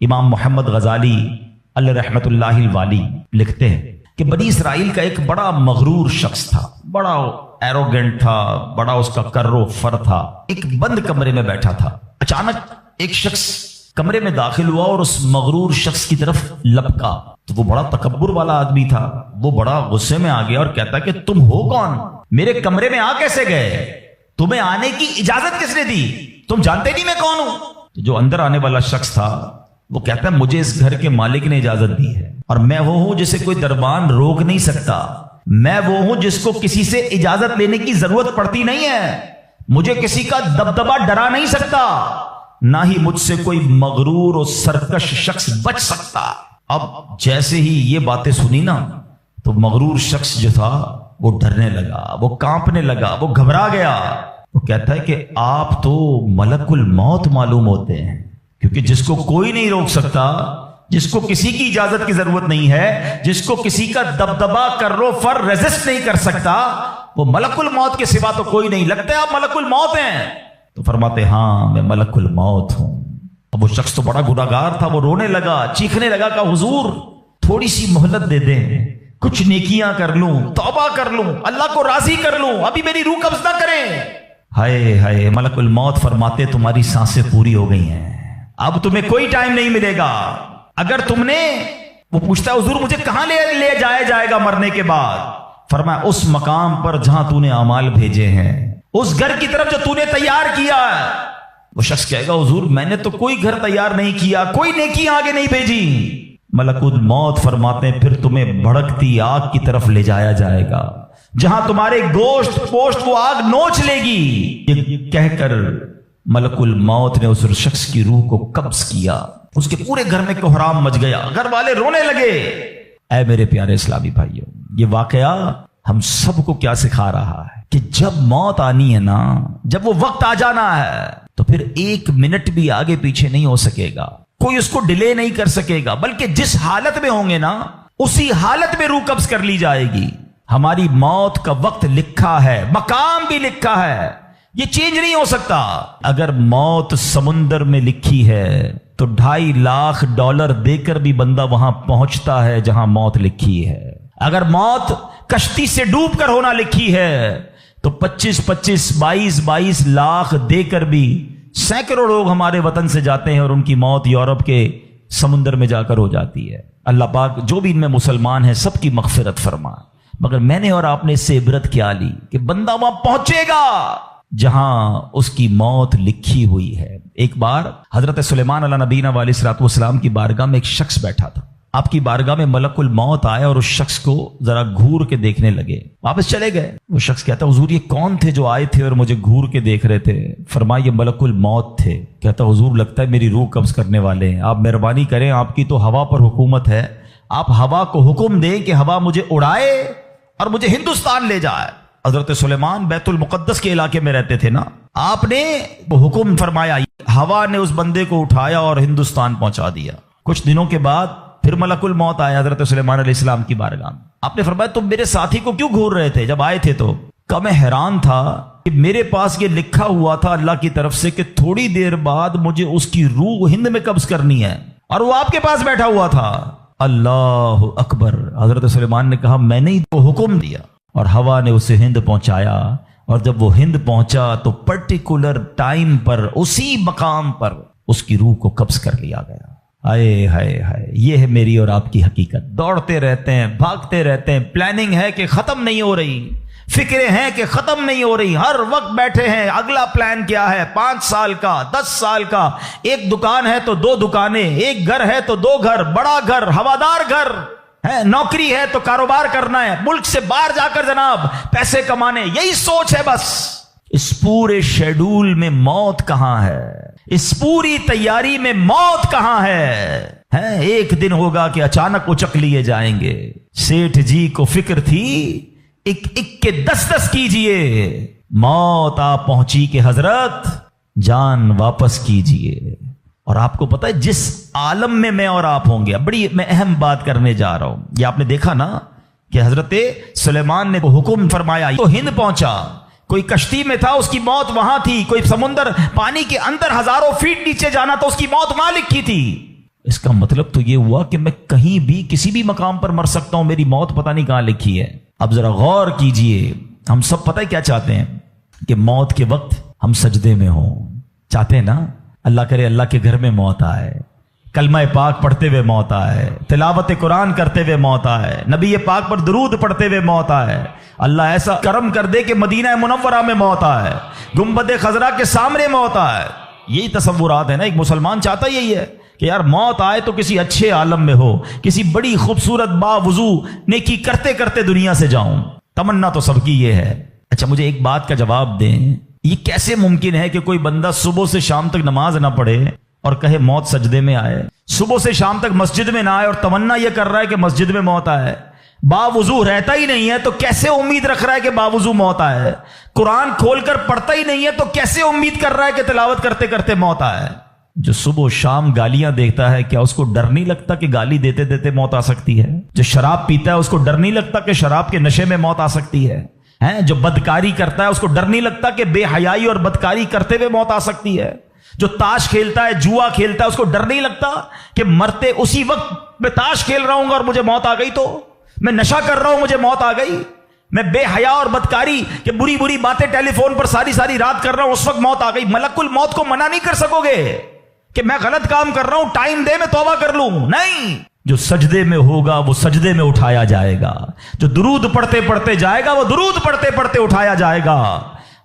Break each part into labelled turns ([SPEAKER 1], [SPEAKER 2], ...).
[SPEAKER 1] امام محمد غزالی علیہ رحمت اللہ الوالی لکھتے ہیں کہ بنی اسرائیل کا ایک بڑا مغرور شخص تھا، بڑا ایروگنٹ تھا، بڑا اس کا کر و فر تھا۔ ایک بند کمرے میں بیٹھا تھا، اچانک ایک شخص کمرے میں داخل ہوا اور اس مغرور شخص کی طرف لپکا تو وہ بڑا تکبر والا آدمی تھا، وہ بڑا غصے میں آ گیا اور کہتا کہ تم ہو کون؟ میرے کمرے میں آ کیسے گئے؟ تمہیں آنے کی اجازت کس نے دی؟ تم جانتے نہیں میں کون ہوں؟ جو اندر آنے والا شخص تھا وہ کہتا ہے مجھے اس گھر کے مالک نے اجازت دی ہے، اور میں وہ ہوں جسے کوئی دربان روک نہیں سکتا، میں وہ ہوں جس کو کسی سے اجازت لینے کی ضرورت پڑتی نہیں ہے، مجھے کسی کا دبدبا ڈرا نہیں سکتا، نہ ہی مجھ سے کوئی مغرور اور سرکش شخص بچ سکتا۔ اب جیسے ہی یہ باتیں سنی نا تو مغرور شخص جو تھا وہ ڈرنے لگا، وہ کانپنے لگا، وہ گھبرا گیا۔ وہ کہتا ہے کہ آپ تو ملک الموت معلوم ہوتے ہیں، کیونکہ جس کو کوئی نہیں روک سکتا، جس کو کسی کی اجازت کی ضرورت نہیں ہے، جس کو کسی کا دبدبا کرو فر ریزسٹ نہیں کر سکتا، وہ ملک الموت کے سوا تو کوئی نہیں۔ لگتا ہے آپ ملک الموت ہیں؟ تو فرماتے ہاں میں ملک الموت ہوں۔ اب وہ شخص تو بڑا گناہگار تھا، وہ رونے لگا، چیخنے لگا کہ حضور تھوڑی سی مہلت دے دیں، کچھ نیکیاں کر لوں، توبہ کر لوں، اللہ کو راضی کر لوں، ابھی میری روح قبض نہ کریں۔ ہائے ہائے، ملک الموت فرماتے تمہاری سانسیں پوری ہو گئی ہیں، اب تمہیں کوئی ٹائم نہیں ملے گا۔ اگر تم نے، وہ پوچھتا ہے حضور مجھے کہاں لے جایا جائے گا مرنے کے بعد؟ فرمایا اس مقام پر جہاں تو نے اعمال بھیجے ہیں، اس گھر کی طرف جو تو نے تیار کیا ہے۔ وہ شخص کہے گا حضور میں نے تو کوئی گھر تیار نہیں کیا، کوئی نیکی آگے نہیں بھیجی۔ ملک الموت فرماتے ہیں پھر تمہیں بھڑکتی آگ کی طرف لے جایا جائے گا، جہاں تمہارے گوشت پوشت وہ آگ نوچ لے گی۔ یہ کہہ کر ملک الموت نے اس شخص کی روح کو قبض کیا، اس کے پورے گھر میں کوہرام مچ گیا، گھر والے رونے لگے۔ اے میرے پیارے اسلامی بھائیوں، یہ واقعہ ہم سب کو کیا سکھا رہا ہے کہ جب موت آنی ہے نا، جب وہ وقت آ جانا ہے تو پھر ایک منٹ بھی آگے پیچھے نہیں ہو سکے گا، کوئی اس کو ڈیلے نہیں کر سکے گا، بلکہ جس حالت میں ہوں گے نا اسی حالت میں روح قبض کر لی جائے گی۔ ہماری موت کا وقت لکھا ہے، مقام بھی لکھا ہے، یہ چینج نہیں ہو سکتا۔ اگر موت سمندر میں لکھی ہے تو $2.5 لاکھ دے کر بھی بندہ وہاں پہنچتا ہے جہاں موت لکھی ہے۔ اگر موت کشتی سے ڈوب کر ہونا لکھی ہے تو 22 لاکھ دے کر بھی سینکڑوں لوگ ہمارے وطن سے جاتے ہیں اور ان کی موت یورپ کے سمندر میں جا کر ہو جاتی ہے۔ اللہ پاک جو بھی ان میں مسلمان ہیں سب کی مغفرت فرما۔ مگر میں نے اور آپ نے اس سے عبرت کیا لی کہ بندہ وہاں پہنچے گا جہاں اس کی موت لکھی ہوئی ہے۔ ایک بار حضرت سلیمان علیہ نبینا علیہ الصلوۃ والسلام کی بارگاہ میں ایک شخص بیٹھا تھا۔ آپ کی بارگاہ میں ملک الموت آئے اور اس شخص کو ذرا گھور کے دیکھنے لگے، واپس چلے گئے۔ وہ شخص کہتا حضور یہ کون تھے جو آئے تھے اور مجھے گھور کے دیکھ رہے تھے؟ فرمایا یہ ملک الموت تھے۔ کہتا حضور لگتا ہے میری روح قبض کرنے والے ہیں، آپ مہربانی کریں، آپ کی تو ہوا پر حکومت ہے، آپ ہوا کو حکم دیں کہ ہوا مجھے اڑائے اور مجھے ہندوستان لے جائے۔ حضرت سلیمان بیت المقدس کے علاقے میں رہتے تھے نا، آپ نے وہ حکم فرمایا، ہوا نے اس بندے کو اٹھایا اور ہندوستان پہنچا دیا۔ کچھ دنوں کے بعد پھر ملک الموت آیا حضرت سلیمان علیہ السلام کی بارگاہ میں۔ آپ نے فرمایا تم میرے ساتھی کو کیوں گھور رہے تھے جب آئے تھے تو؟ کہ میں حیران تھا کہ میرے پاس یہ لکھا ہوا تھا اللہ کی طرف سے کہ تھوڑی دیر بعد مجھے اس کی روح ہند میں قبض کرنی ہے، اور وہ آپ کے پاس بیٹھا ہوا تھا۔ اللہ اکبر۔ حضرت سلیمان نے کہا میں نے ہی تو حکم دیا، اور ہوا نے اسے ہند پہنچایا، اور جب وہ ہند پہنچا تو پرٹیکولر ٹائم پر اسی مقام پر اس کی روح کو قبض کر لیا گیا۔ ہائے ہائے ہائے، یہ ہے میری اور آپ کی حقیقت۔ دوڑتے رہتے ہیں، بھاگتے رہتے ہیں، پلاننگ ہے کہ ختم نہیں ہو رہی، فکریں ہیں کہ ختم نہیں ہو رہی، ہر وقت بیٹھے ہیں اگلا پلان کیا ہے، 5 سال کا، 10 سال کا، ایک دکان ہے تو 2 دکانیں، ایک گھر ہے تو 2 گھر، بڑا گھر، ہوادار گھر ہے، نوکری ہے تو کاروبار کرنا ہے، ملک سے باہر جا کر جناب پیسے کمانے، یہی سوچ ہے بس۔ اس پورے شیڈول میں موت کہاں ہے؟ اس پوری تیاری میں موت کہاں ہے؟ ایک دن ہوگا کہ اچانک اچک لیے جائیں گے۔ سیٹھ جی کو فکر تھی ایک کے 10 کیجئے، موت آ پہنچی کہ حضرت جان واپس کیجئے۔ اور آپ کو پتا ہے جس عالم میں اور آپ ہوں گے، بڑی میں اہم بات کرنے جا رہا ہوں، یہ آپ نے دیکھا نا کہ حضرت سلیمان نے حکم فرمایا تو ہند پہنچا، کوئی کشتی میں تھا اس کی موت وہاں تھی، کوئی سمندر پانی کے اندر ہزاروں فیٹ نیچے جانا تو اس کی موت وہاں لکھی تھی۔ اس کا مطلب تو یہ ہوا کہ میں کہیں بھی کسی بھی مقام پر مر سکتا ہوں، میری موت پتہ نہیں کہاں لکھی ہے۔ اب ذرا غور کیجئے، ہم سب پتہ ہے کیا چاہتے ہیں کہ موت کے وقت ہم سجدے میں ہوں، چاہتے ہیں نا؟ اللہ کرے اللہ کے گھر میں موت آئے، کلمہ پاک پڑھتے ہوئے موت آئے، تلاوت قرآن کرتے ہوئے موت آئے، نبی پاک پر درود پڑھتے ہوئے موت آئے، اللہ ایسا کرم کر دے کہ مدینہ منورہ میں موت آئے، گنبد خضرا کے سامنے موت آئے۔ یہی تصورات ہے نا، ایک مسلمان چاہتا یہی ہے کہ یار موت آئے تو کسی اچھے عالم میں ہو، کسی بڑی خوبصورت باوضو نیکی کرتے کرتے دنیا سے جاؤں۔ تمنا تو سب کی یہ ہے۔ اچھا مجھے ایک بات کا جواب دیں، یہ کیسے ممکن ہے کہ کوئی بندہ صبح سے شام تک نماز نہ پڑھے اور کہے موت سجدے میں آئے، صبح سے شام تک مسجد میں نہ آئے اور تمنا یہ کر رہا ہے کہ مسجد میں موت آئے، باوضو رہتا ہی نہیں ہے تو کیسے امید رکھ رہا ہے کہ باوضو موت آئے، قرآن کھول کر پڑھتا ہی نہیں ہے تو کیسے امید کر رہا ہے کہ تلاوت کرتے کرتے موت آئے؟ جو صبح و شام گالیاں دیکھتا ہے، کیا اس کو ڈر نہیں لگتا کہ گالی دیتے دیتے موت آ سکتی ہے؟ جو شراب پیتا ہے اس کو ڈر نہیں لگتا کہ شراب کے نشے میں موت آ سکتی ہے؟ جو بدکاری کرتا ہے اس کو ڈر نہیں لگتا کہ بے حیائی اور بدکاری کرتے ہوئے موت آ سکتی ہے؟ جو تاش کھیلتا ہے، جوا کھیلتا ہے، اس کو ڈر نہیں لگتا کہ مرتے اسی وقت میں تاش کھیل رہا ہوں گا اور مجھے موت آ گئی، تو میں نشہ کر رہا ہوں مجھے موت آ گئی، میں بے حیا اور بدکاری کہ بری بری باتیں ٹیلی فون پر ساری رات کر رہا ہوں، اس وقت موت آ گئی۔ ملک الموت کو منع نہیں کر سکو گے کہ میں غلط کام کر رہا ہوں، ٹائم دے میں توبہ کر لوں، نہیں۔ جو سجدے میں ہوگا وہ سجدے میں اٹھایا جائے گا، جو درود پڑھتے پڑھتے جائے گا وہ درود پڑھتے پڑھتے اٹھایا جائے گا۔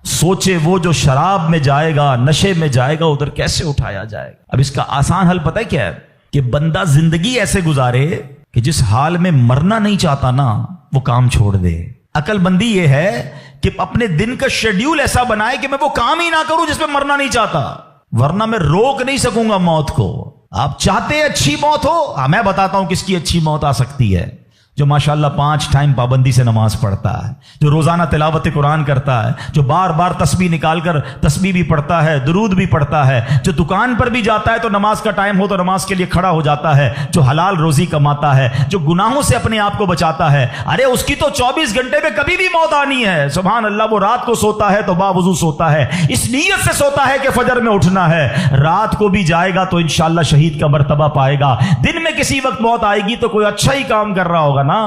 [SPEAKER 1] سوچے وہ جو شراب میں جائے گا، نشے میں جائے گا، ادھر کیسے اٹھایا جائے گا؟ اب اس کا آسان حل پتہ ہے کیا ہے؟ کہ بندہ زندگی ایسے گزارے کہ جس حال میں مرنا نہیں چاہتا نا وہ کام چھوڑ دے۔ عقل بندی یہ ہے کہ اپنے دن کا شیڈیول ایسا بنائے کہ میں وہ کام ہی نہ کروں جس میں مرنا نہیں چاہتا، ورنہ میں روک نہیں سکوں گا موت کو۔ آپ چاہتے ہیں اچھی موت ہو؟ میں بتاتا ہوں کس کی اچھی موت آ سکتی ہے۔ جو ماشاءاللہ 5 ٹائم پابندی سے نماز پڑھتا ہے، جو روزانہ تلاوت قرآن کرتا ہے، جو بار بار تسبیح نکال کر تسبیح بھی پڑھتا ہے، درود بھی پڑھتا ہے، جو دکان پر بھی جاتا ہے تو نماز کا ٹائم ہو تو نماز کے لیے کھڑا ہو جاتا ہے، جو حلال روزی کماتا ہے، جو گناہوں سے اپنے آپ کو بچاتا ہے، ارے اس کی تو 24 گھنٹے میں کبھی بھی موت آنی ہے۔ سبحان اللہ، وہ رات کو سوتا ہے تو باوضو سوتا ہے، اس نیت سے سوتا ہے کہ فجر میں اٹھنا ہے، رات کو بھی جائے گا تو انشاءاللہ شہید کا مرتبہ پائے گا، دن میں کسی وقت موت آئے گی تو کوئی اچھا ہی کام کر رہا ہوگا نا۔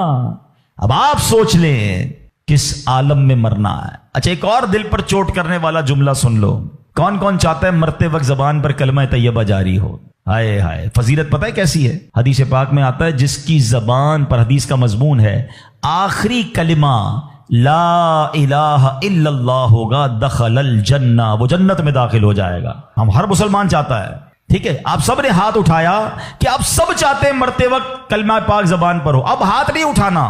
[SPEAKER 1] اب آپ سوچ لیں کس عالم میں مرنا ہے۔ اچھا ایک اور دل پر چوٹ کرنے والا جملہ سن لو، کون کون چاہتا ہے مرتے وقت زبان پر کلمہ طیبہ جاری ہو؟ ہائے ہائے، فضیلت پتہ ہے کیسی ہے؟ حدیث پاک میں آتا ہے جس کی زبان پر، حدیث کا مضمون ہے، آخری کلمہ لا الہ الا اللہ ہوگا، دخل الجنہ، وہ جنت میں داخل ہو جائے گا۔ ہم ہر مسلمان چاہتا ہے، ٹھیک ہے؟ آپ سب نے ہاتھ اٹھایا کہ آپ سب چاہتے ہیں مرتے وقت کلمہ پاک زبان پر ہو۔ اب ہاتھ نہیں اٹھانا،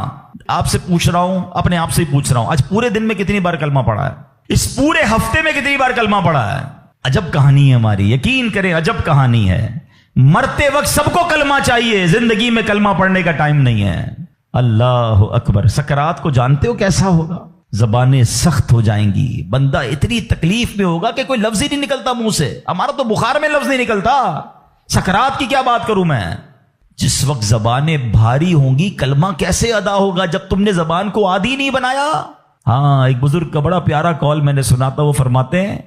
[SPEAKER 1] آپ سے پوچھ رہا ہوں، اپنے آپ سے ہی پوچھ رہا ہوں، آج پورے دن میں کتنی بار کلمہ پڑھا ہے؟ اس پورے ہفتے میں کتنی بار کلمہ پڑھا ہے؟ عجب کہانی ہے ہماری، یقین کریں عجب کہانی ہے۔ مرتے وقت سب کو کلمہ چاہیے، زندگی میں کلمہ پڑھنے کا ٹائم نہیں ہے۔ اللہ اکبر، سکرات کو جانتے ہو کیسا ہوگا؟ زبانیں سخت ہو جائیں گی، بندہ اتنی تکلیف میں ہوگا کہ کوئی لفظ ہی نہیں نکلتا منہ سے۔ ہمارا تو بخار میں لفظ نہیں نکلتا، سکرات کی کیا بات کروں میں؟ جس وقت زبانیں بھاری ہوں گی کلمہ کیسے ادا ہوگا جب تم نے زبان کو عادی نہیں بنایا؟ ہاں، ایک بزرگ کا بڑا پیارا قول میں نے سنا تھا، وہ فرماتے ہیں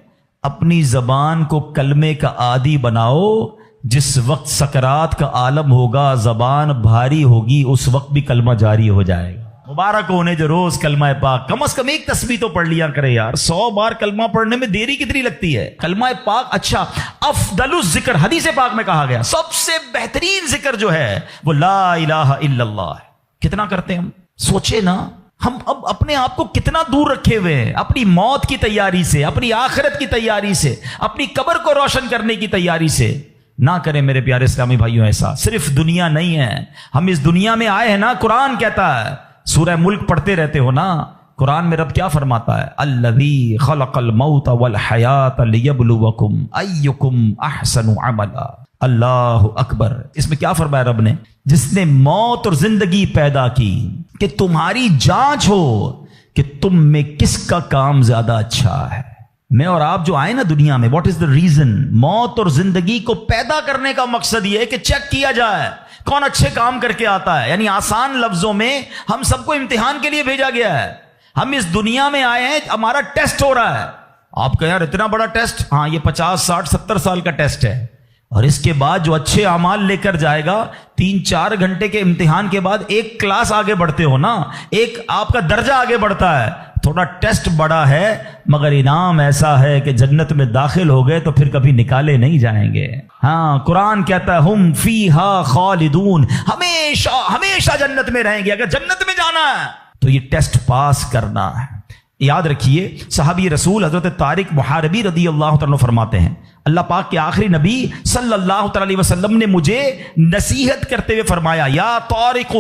[SPEAKER 1] اپنی زبان کو کلمے کا عادی بناؤ، جس وقت سکرات کا عالم ہوگا زبان بھاری ہوگی اس وقت بھی کلمہ جاری ہو جائے گا۔ مبارک ہونے جو روز کلمہ پاک کم از کم ایک تسبیح تو پڑھ لیا کرے یار۔ 100 بار کلمہ پڑھنے میں دیری کتنی لگتی ہے؟ کلمہ پاک اچھا، افضل الذکر، حدیث پاک میں کہا گیا سب سے بہترین ذکر جو ہے وہ لا الہ الا اللہ ہے۔ کتنا کرتے ہیں ہم؟ سوچے نا، ہم اب اپنے آپ کو کتنا دور رکھے ہوئے ہیں اپنی موت کی تیاری سے، اپنی آخرت کی تیاری سے، اپنی قبر کو روشن کرنے کی تیاری سے۔ نہ کریں میرے پیارے اسلامی بھائیوں ایسا۔ صرف دنیا نہیں ہے، ہم اس دنیا میں آئے ہیں نا، قرآن کہتا ہے، سورہ ملک پڑھتے رہتے ہو نا، قرآن میں رب کیا فرماتا ہے؟ الذی خلق الموت والحیات لیبلوکم ایکم احسن عملا۔ اللہ اکبر، اس میں کیا فرمایا رب نے؟ جس نے موت اور زندگی پیدا کی کہ تمہاری جانچ ہو کہ تم میں کس کا کام زیادہ اچھا ہے۔ میں اور آپ جو آئے نا دنیا میں، واٹ از دا ریزن؟ موت اور زندگی کو پیدا کرنے کا مقصد یہ ہے کہ چیک کیا جائے کون اچھے کام کر کے آتا ہے۔ یعنی آسان لفظوں میں ہم سب کو امتحان کے لیے بھیجا گیا ہے۔ ہم اس دنیا میں آئے ہیں، ہمارا ٹیسٹ ہو رہا ہے۔ آپ کہیں یار اتنا بڑا ٹیسٹ؟ ہاں، یہ 50 60 70 سال کا ٹیسٹ ہے۔ اور اس کے بعد جو اچھے اعمال لے کر جائے گا، 3-4 گھنٹے کے امتحان کے بعد ایک کلاس آگے بڑھتے ہو نا، ایک آپ کا درجہ آگے بڑھتا ہے، تھوڑا ٹیسٹ بڑا ہے مگر انعام ایسا ہے کہ جنت میں داخل ہو گئے تو پھر کبھی نکالے نہیں جائیں گے۔ ہاں، قرآن کہتا ہے ہم فیہا خالدون، ہمیشہ ہمیشہ جنت میں رہیں گے۔ اگر جنت میں جانا ہے تو یہ ٹیسٹ پاس کرنا ہے۔ یاد رکھیے، صحابی رسول حضرت طارق محاربی رضی اللہ تعالیٰ فرماتے ہیں، اللہ پاک کے آخری نبی صلی اللہ تعالی علیہ وسلم نے مجھے نصیحت کرتے ہوئے فرمایا، یا طارق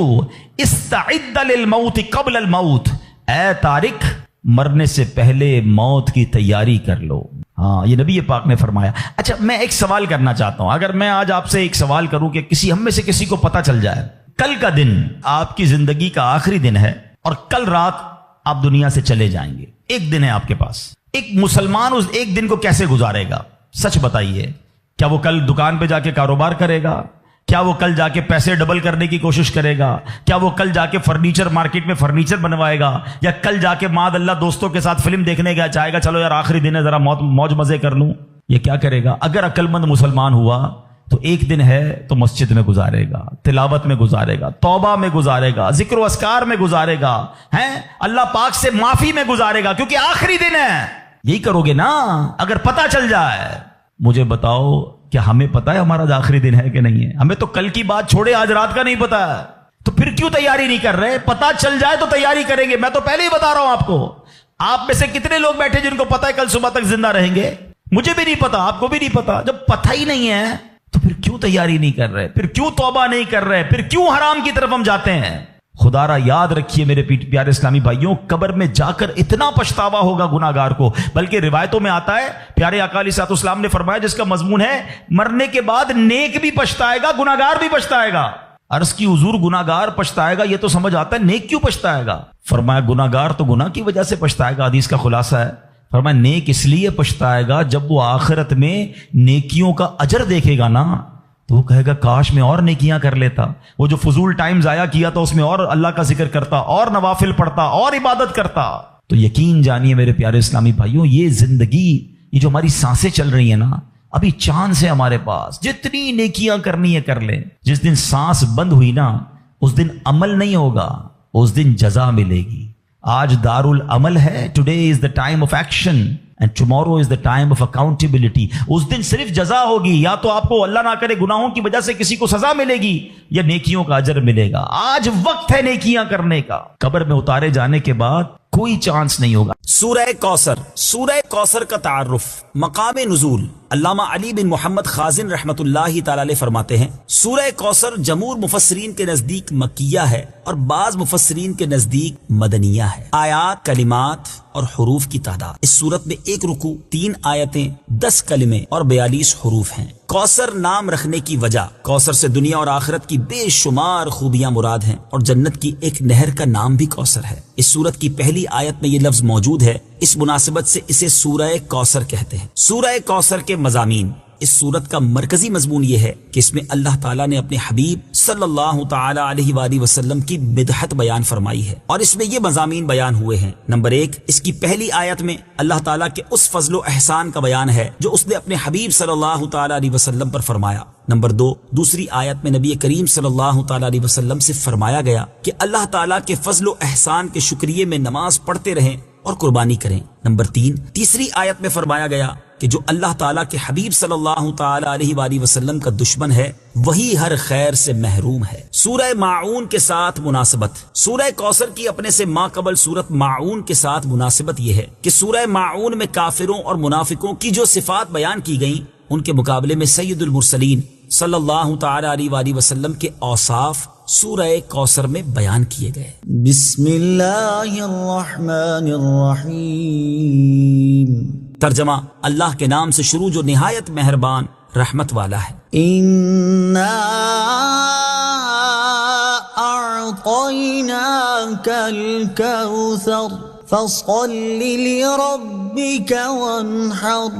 [SPEAKER 1] استعد للموت قبل الموت، اے طارق مرنے سے پہلے موت کی تیاری کر لو۔ ہاں، یہ نبی پاک نے فرمایا۔ اچھا، میں ایک سوال کرنا چاہتا ہوں، اگر میں آج آپ سے ایک سوال کروں کہ ہم میں سے کسی کو پتہ چل جائے کل کا دن آپ کی زندگی کا آخری دن ہے اور کل رات آپ دنیا سے چلے جائیں گے، ایک دن ہے آپ کے پاس، ایک مسلمان اس ایک دن کو کیسے گزارے گا؟ سچ بتائیے، کیا وہ کل دکان پہ جا کے کاروبار کرے گا؟ کیا وہ کل جا کے پیسے ڈبل کرنے کی کوشش کرے گا؟ کیا وہ کل جا کے فرنیچر مارکیٹ میں فرنیچر بنوائے گا؟ یا کل جا کے معاذ اللہ دوستوں کے ساتھ فلم دیکھنے گیا چاہے گا چلو یار آخری دن ہے ذرا موج مزے کر لوں؟ یہ کیا کرے گا؟ اگر عقل مند مسلمان ہوا تو ایک دن ہے تو مسجد میں گزارے گا، تلاوت میں گزارے گا، توبہ میں گزارے گا، ذکر و اذکار میں گزارے گا، ہیں اللہ پاک سے معافی میں گزارے گا، کیونکہ آخری دن ہے۔ یہی کرو گے نا؟ اگر پتہ چل جائے، مجھے بتاؤ کیا ہمیں پتا ہے ہمارا آخری دن ہے کہ نہیں ہے؟ ہمیں تو کل کی بات چھوڑے آج رات کا نہیں پتا ہے، تو پھر کیوں تیاری نہیں کر رہے؟ پتا چل جائے تو تیاری کریں گے۔ میں تو پہلے ہی بتا رہا ہوں آپ کو، آپ میں سے کتنے لوگ بیٹھے جن کو پتا ہے کل صبح تک زندہ رہیں گے؟ مجھے بھی نہیں پتا، آپ کو بھی نہیں پتا۔ جب پتہ ہی نہیں ہے تو پھر کیوں تیاری نہیں کر رہے؟ پھر کیوں توبہ نہیں کر رہے؟ پھر کیوں حرام کی طرف ہم جاتے ہیں؟ خدا را یاد رکھیے میرے پیارے اسلامی بھائیوں، قبر میں جا کر اتنا پچھتاوا ہوگا گناہگار کو، بلکہ روایتوں میں آتا ہے پیارے آقا علیہ الصلوۃ والسلام نے فرمایا، جس کا مضمون ہے مرنے کے بعد نیک بھی پچھتائے گا، گناہگار بھی پچھتائے گا۔ عرض کی حضور گناہگار پچھتائے گا، یہ تو سمجھ آتا ہے، نیک کیوں پچھتائے گا؟ فرمایا گناہگار تو گناہ کی وجہ سے پچھتائے گا، حدیث کا خلاصہ ہے۔ فرمایا نیک اس لیے پچھتائے گا جب وہ آخرت میں نیکیوں کا اجر دیکھے گا نا، تو وہ کہے گا کاش میں اور نیکیاں کر لیتا، وہ جو فضول ٹائم ضائع کیا تھا اس میں اور اللہ کا ذکر کرتا، اور نوافل پڑھتا، اور عبادت کرتا۔ تو یقین جانیے میرے پیارے اسلامی بھائیوں، یہ زندگی، یہ جو ہماری سانسیں چل رہی ہیں نا، ابھی چانس ہے ہمارے پاس، جتنی نیکیاں کرنی ہے کر لیں۔ جس دن سانس بند ہوئی نا، اس دن عمل نہیں ہوگا، اس دن جزا ملے گی۔ آج دار العمل ہے، today is the time of action and tomorrow is the time of accountability۔ اس دن صرف جزا ہوگی، یا تو آپ کو اللہ نہ کرے گناہوں کی وجہ سے کسی کو سزا ملے گی، یا نیکیوں کا اجر ملے گا۔ آج وقت ہے نیکیاں کرنے کا، قبر میں اتارے جانے کے بعد کوئی چانس نہیں ہوگا۔
[SPEAKER 2] سورہ کوثر، سورہ کوثر کا تعارف، مقام نزول۔ علامہ علی بن محمد خازن رحمت اللہ تعالی علیہ فرماتے ہیں، سورہ کوثر جمہور مفسرین کے نزدیک مکیہ ہے اور بعض مفسرین کے نزدیک مدنیہ ہے۔ آیات، کلمات اور حروف کی تعداد، اس سورت میں 1 رکوع، 3 آیتیں، 10 کلمے اور 42 حروف ہیں۔ کوثر نام رکھنے کی وجہ، کوثر سے دنیا اور آخرت کی بے شمار خوبیاں مراد ہیں، اور جنت کی ایک نہر کا نام بھی کوثر ہے۔ اس سورت کی پہلی آیت میں یہ لفظ موجود ہے، اس مناسبت سے اسے سورہ کوثر کہتے ہیں۔ سورہ کوثر کے مضامین، اس سورت کا مرکزی مضمون یہ ہے کہ اس میں اللہ تعالیٰ نے اپنے حبیب صلی اللہ تعالی علیہ وآلہ وسلم کی مدحت بیان فرمائی ہے، اور اس میں یہ مضامین بیان ہوئے ہیں۔ نمبر 1، اس کی پہلی آیت میں اللہ تعالیٰ کے اس فضل و احسان کا بیان ہے جو اس نے اپنے حبیب صلی اللہ تعالی علیہ وسلم پر فرمایا۔ نمبر 2، دوسری آیت میں نبی کریم صلی اللہ تعالی علیہ وسلم سے فرمایا گیا کہ اللہ تعالیٰ کے فضل و احسان کے شکریے میں نماز پڑھتے رہیں اور قربانی کریں۔ نمبر 3، تیسری آیت میں فرمایا گیا کہ جو اللہ تعالیٰ کے حبیب صلی اللہ تعالی علیہ وآلہ وسلم کا دشمن ہے وہی ہر خیر سے محروم ہے۔ سورہ ماعون کے ساتھ مناسبت، سورہ کوثر کی اپنے سے ماقبل سورت ماعون کے ساتھ مناسبت یہ ہے کہ سورہ ماعون میں کافروں اور منافقوں کی جو صفات بیان کی گئیں، ان کے مقابلے میں سید المرسلین صلی اللہ تعالی علیہ وآلہ وسلم کے اوصاف سورہ کوثر میں بیان کیے گئے۔
[SPEAKER 3] بسم اللہ الرحمن الرحیم۔
[SPEAKER 2] ترجمہ، اللہ کے نام سے شروع جو نہایت مہربان رحمت والا ہے۔
[SPEAKER 3] اِنَّا أَعْطَيْنَاكَ الْكَوْثَرَ فَصَلِّ لِرَبِّكَ وَانْحَرْ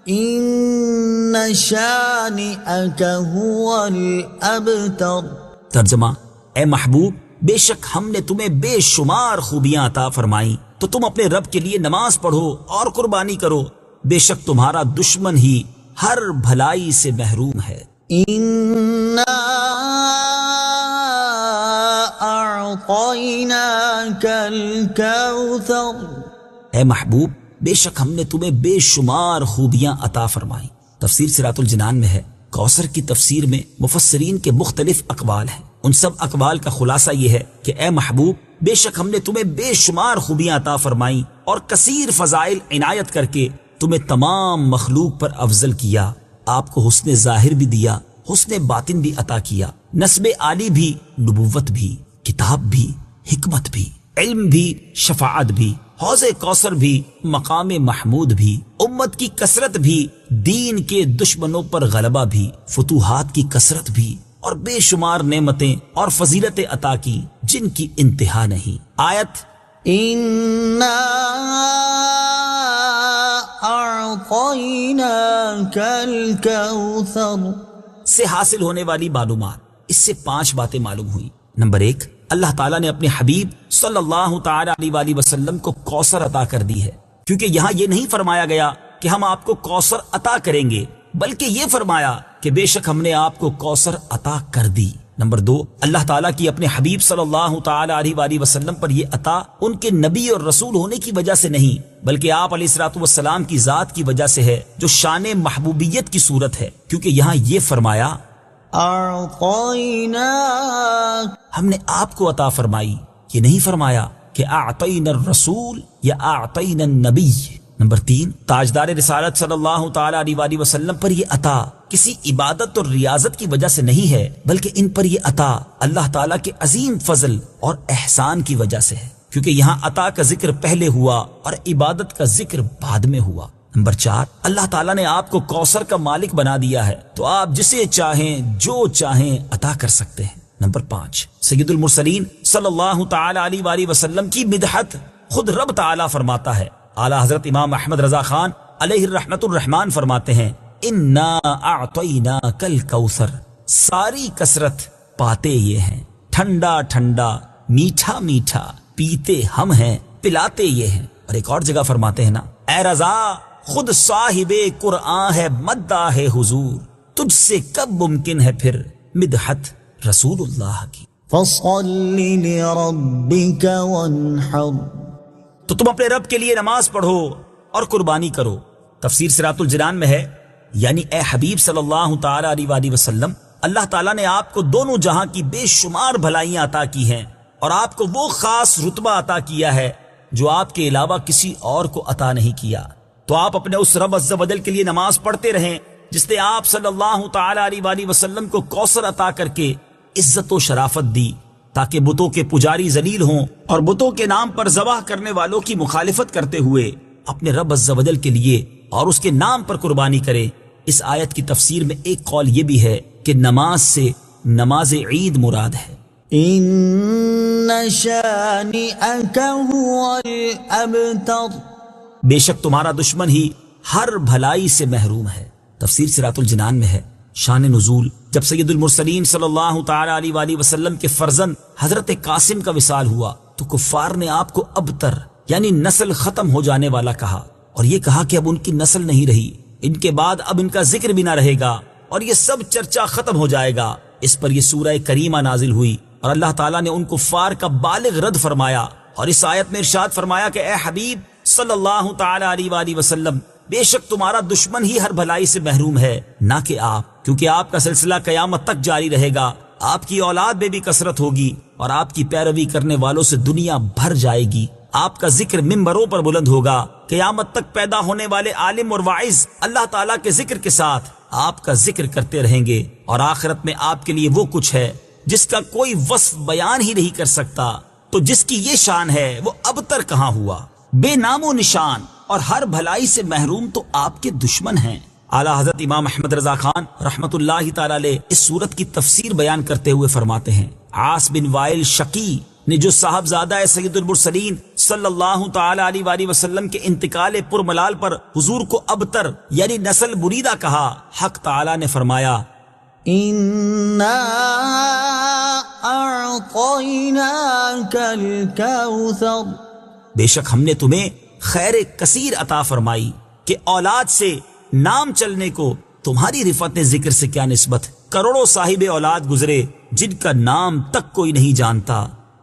[SPEAKER 3] إِنَّ شَانِئَكَ هُوَ الْأَبْتَرُ۔
[SPEAKER 2] ترجمہ، اے محبوب، بے شک ہم نے تمہیں بے شمار خوبیاں عطا فرمائیں، تو تم اپنے رب کے لیے نماز پڑھو اور قربانی کرو، بے شک تمہارا دشمن ہی ہر بھلائی سے محروم ہے۔
[SPEAKER 3] إنا أعطيناك الكوثر
[SPEAKER 2] اے محبوب، بے شک ہم نے تمہیں بے شمار خوبیاں عطا فرمائی۔ تفسیر صراط الجنان میں ہے، کوثر کی تفسیر میں مفسرین کے مختلف اقوال ہیں۔ ان سب اقوال کا خلاصہ یہ ہے کہ اے محبوب، بے شک ہم نے تمہیں بے شمار خوبیاں عطا فرمائی اور کثیر فضائل عنایت کر کے تمہیں تمام مخلوق پر افضل کیا۔ آپ کو حسن ظاہر بھی دیا، حسن باطن بھی عطا کیا، نسب عالی بھی، نبوت بھی، کتاب بھی، حکمت بھی، علم بھی، شفاعت بھی، حوض کوثر بھی، مقام محمود بھی، امت کی کثرت بھی، دین کے دشمنوں پر غلبہ بھی، فتوحات کی کثرت بھی، اور بے شمار نعمتیں اور فضیلتیں عطا کی جن کی انتہا نہیں۔ آیت
[SPEAKER 3] إنا أعطيناك الكوثر
[SPEAKER 2] سے حاصل ہونے والی معلومات، اس سے 5 باتیں معلوم ہوئی۔ نمبر 1، اللہ تعالیٰ نے اپنے حبیب صلی اللہ تعالی علیہ وآلہ وسلم کو کوثر عطا کر دی ہے، کیونکہ یہاں یہ نہیں فرمایا گیا کہ ہم آپ کو کوثر عطا کریں گے، بلکہ یہ فرمایا کہ بے شک ہم نے آپ کو کوثر عطا کر دی۔ نمبر 2، اللہ تعالیٰ کی اپنے حبیب صلی اللہ تعالی علیہ وآلہ وسلم پر یہ عطا ان کے نبی اور رسول ہونے کی وجہ سے نہیں، بلکہ آپ علیہ الصلوۃ والسلام کی ذات کی وجہ سے ہے، جو شان محبوبیت کی صورت ہے، کیونکہ یہاں یہ فرمایا
[SPEAKER 3] أعطيناك
[SPEAKER 2] ہم نے آپ کو عطا فرمائی، یہ نہیں فرمایا کہ اعطینا الرسول یا اعطینا النبی۔ نمبر 3، تاجدار رسالت صلی اللہ تعالی علیہ وآلہ وسلم پر یہ عطا کسی عبادت اور ریاضت کی وجہ سے نہیں ہے، بلکہ ان پر یہ عطا اللہ تعالیٰ کے عظیم فضل اور احسان کی وجہ سے ہے، کیونکہ یہاں عطا کا ذکر پہلے ہوا اور عبادت کا ذکر بعد میں ہوا۔ نمبر 4، اللہ تعالیٰ نے آپ کو کوثر کا مالک بنا دیا ہے، تو آپ جسے چاہیں جو چاہیں عطا کر سکتے ہیں۔ نمبر 5، سید المرسلین صلی اللہ تعالی علیہ وآلہ وسلم کی مدحت خود رب تعالیٰ فرماتا ہے۔ اعلیٰ حضرت امام احمد رضا خان علیہ الرحمت الرحمان فرماتے ہیں، انا اعطیناک الکوثر، ساری کثرت پاتے یہ ہیں، ٹھنڈا ٹھنڈا، میٹھا میٹھا، پیتے ہم ہیں، پلاتے یہ ہیں۔ اور ایک اور جگہ فرماتے ہیں نا، اے رضا خود صاحب قرآن ہے مداح حضور، تجھ سے کب ممکن ہے پھر مدحت رسول اللہ کی۔
[SPEAKER 3] فصل لربك وانحر
[SPEAKER 2] تو تم اپنے رب کے لیے نماز پڑھو اور قربانی کرو۔ تفسیر صراط الجنان میں ہے، یعنی اے حبیب صلی اللہ تعالی علیہ وآلہ وسلم، اللہ تعالیٰ نے آپ کو دونوں جہاں کی بے شمار بھلائیاں عطا کی ہیں اور آپ کو وہ خاص رتبہ عطا کیا ہے جو آپ کے علاوہ کسی اور کو عطا نہیں کیا۔ تو آپ اپنے اس رب عز و جل کے لیے نماز پڑھتے رہیں جس نے آپ صلی اللہ تعالی علیہ وآلہ وسلم کو کوثر عطا کر کے عزت و شرافت دی، تاکہ بتوں کے پجاری ذلیل ہوں اور بتوں کے نام پر ذبح کرنے والوں کی مخالفت کرتے ہوئے اپنے رب عز و جل کے لیے اور اس کے نام پر قربانی کرے۔ اس آیت کی تفسیر میں ایک قول یہ بھی ہے کہ نماز سے نماز عید مراد ہے۔
[SPEAKER 3] إن شانئك هو الأبتر
[SPEAKER 2] بے شک تمہارا دشمن ہی ہر بھلائی سے محروم ہے۔ تفسیر صراط الجنان میں ہے، شان نزول، جب سید المرسلین صلی اللہ تعالی علیہ وآلہ وسلم کے فرزند حضرت قاسم کا وصال ہوا تو کفار نے آپ کو ابتر یعنی نسل ختم ہو جانے والا کہا، اور یہ کہا کہ اب ان کی نسل نہیں رہی، ان کے بعد اب ان کا ذکر بھی نہ رہے گا اور یہ سب چرچا ختم ہو جائے گا۔ اس پر یہ سورہ کریمہ نازل ہوئی اور اللہ تعالیٰ نے ان کفار کا بالغ رد فرمایا، اور اس آیت میں ارشاد فرمایا کہ اے حبیب صلی اللہ تعالی علیہ وآلہ وسلم، بے شک تمہارا دشمن ہی ہر بھلائی سے محروم ہے، نہ کہ آپ، کیونکہ آپ کا سلسلہ قیامت تک جاری رہے گا، آپ کی اولاد میں بھی کثرت ہوگی اور آپ کی پیروی کرنے والوں سے دنیا بھر جائے گی۔ آپ کا ذکر ممبروں پر بلند ہوگا، قیامت تک پیدا ہونے والے عالم اور واعظ اللہ تعالیٰ کے ذکر کے ساتھ آپ کا ذکر کرتے رہیں گے، اور آخرت میں آپ کے لیے وہ کچھ ہے جس کا کوئی وصف بیان ہی نہیں کر سکتا۔ تو جس کی یہ شان ہے وہ ابتر کہاں ہوا، بے نام و نشان اور ہر بھلائی سے محروم تو آپ کے دشمن ہیں۔ اعلیٰ حضرت امام احمد رضا خان رحمت اللہ تعالی علیہ اس صورت کی تفسیر بیان کرتے ہوئے فرماتے ہیں، عاص بن وائل شقی نے جو صاحبزادہ سید المرسلین صلی اللہ تعالی علیہ وآلہ وسلم کے انتقال پرملال پر حضور کو ابتر یعنی نسل بریدہ کہا، حق تعالی نے فرمایا
[SPEAKER 3] إنا أعطيناك الكوثر
[SPEAKER 2] بے شک ہم نے تمہیں خیر کثیر عطا فرمائی کہ اولاد سے نام چلنے کو تمہاری رفعت ذکر سے کیا نسبت؟ کروڑوں صاحب اولاد گزرے جن کا نام تک کوئی نہیں جانتا،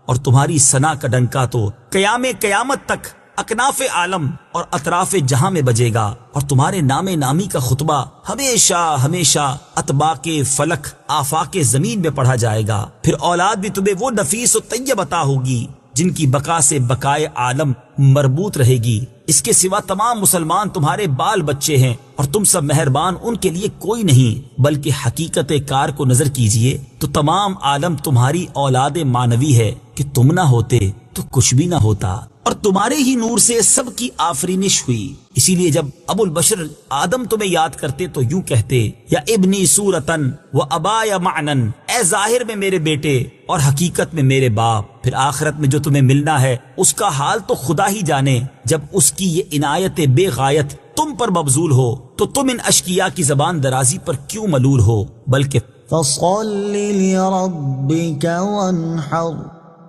[SPEAKER 2] اور تمہاری ثنا کا ڈنکا تو قیامت تک اکناف عالم اور اطراف جہاں میں بجے گا، اور تمہارے نام نامی کا خطبہ ہمیشہ ہمیشہ اطباق فلک آفاق زمین میں پڑھا جائے گا۔ پھر اولاد بھی تمہیں وہ نفیس و طیب عطا ہوگی جن کی بقا سے بقائے عالم مربوط رہے گی۔ اس کے سوا تمام مسلمان تمہارے بال بچے ہیں، اور تم سب مہربان ان کے لیے کوئی نہیں، بلکہ حقیقت کار کو نظر کیجئے تو تمام عالم تمہاری اولاد مانوی ہے کہ تم نہ ہوتے تو کچھ بھی نہ ہوتا، اور تمہارے ہی نور سے سب کی آفرینش ہوئی۔ اسی لیے جب ابو البشر آدم تمہیں یاد کرتے تو یوں کہتے، یا ابنی صورتن و ابایا معنن، اے ظاہر میں میرے بیٹے اور حقیقت میں میرے باپ۔ پھر آخرت میں جو تمہیں ملنا ہے اس کا حال تو خدا ہی جانے، جب اس کی یہ عنایت بے غایت تم پر مبذول ہو تو تم ان اشقیاء کی زبان درازی پر کیوں ملول ہو، بلکہ
[SPEAKER 3] فصل لربك وانحر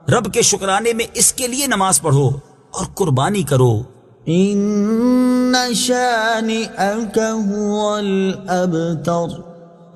[SPEAKER 2] رب کے شکرانے میں اس کے لیے نماز پڑھو اور قربانی کرو۔
[SPEAKER 3] ان شانئك هو الابتر،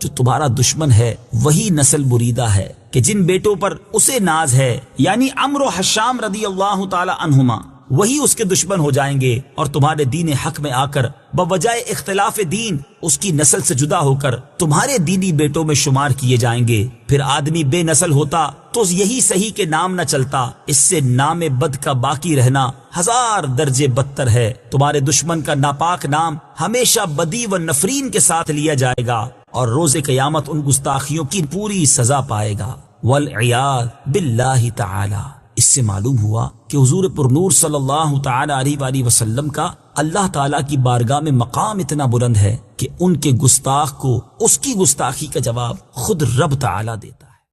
[SPEAKER 2] جو تمہارا دشمن ہے وہی نسل بریدہ ہے کہ جن بیٹوں پر اسے ناز ہے، یعنی عمرو و حشام رضی اللہ تعالی عنہما، وہی اس کے دشمن ہو جائیں گے، اور تمہارے دین حق میں آ کر بوجہ اختلاف دین اس کی نسل سے جدا ہو کر تمہارے دینی بیٹوں میں شمار کیے جائیں گے۔ پھر آدمی بے نسل ہوتا تو یہی صحیح کہ نام نہ چلتا، اس سے نام بد کا باقی رہنا 1000 درجے بدتر ہے۔ تمہارے دشمن کا ناپاک نام ہمیشہ بدی و نفرین کے ساتھ لیا جائے گا، اور روز قیامت ان گستاخیوں کی پوری سزا پائے گا۔ والعیاذ باللہ تعالی۔ اس سے معلوم ہوا کہ حضور پر نور صلی اللہ تعالی علیہ وآلہ وسلم کا اللہ تعالیٰ کی بارگاہ میں مقام اتنا بلند ہے کہ ان کے گستاخ کو اس کی گستاخی کا جواب خود رب تعالیٰ دیتا۔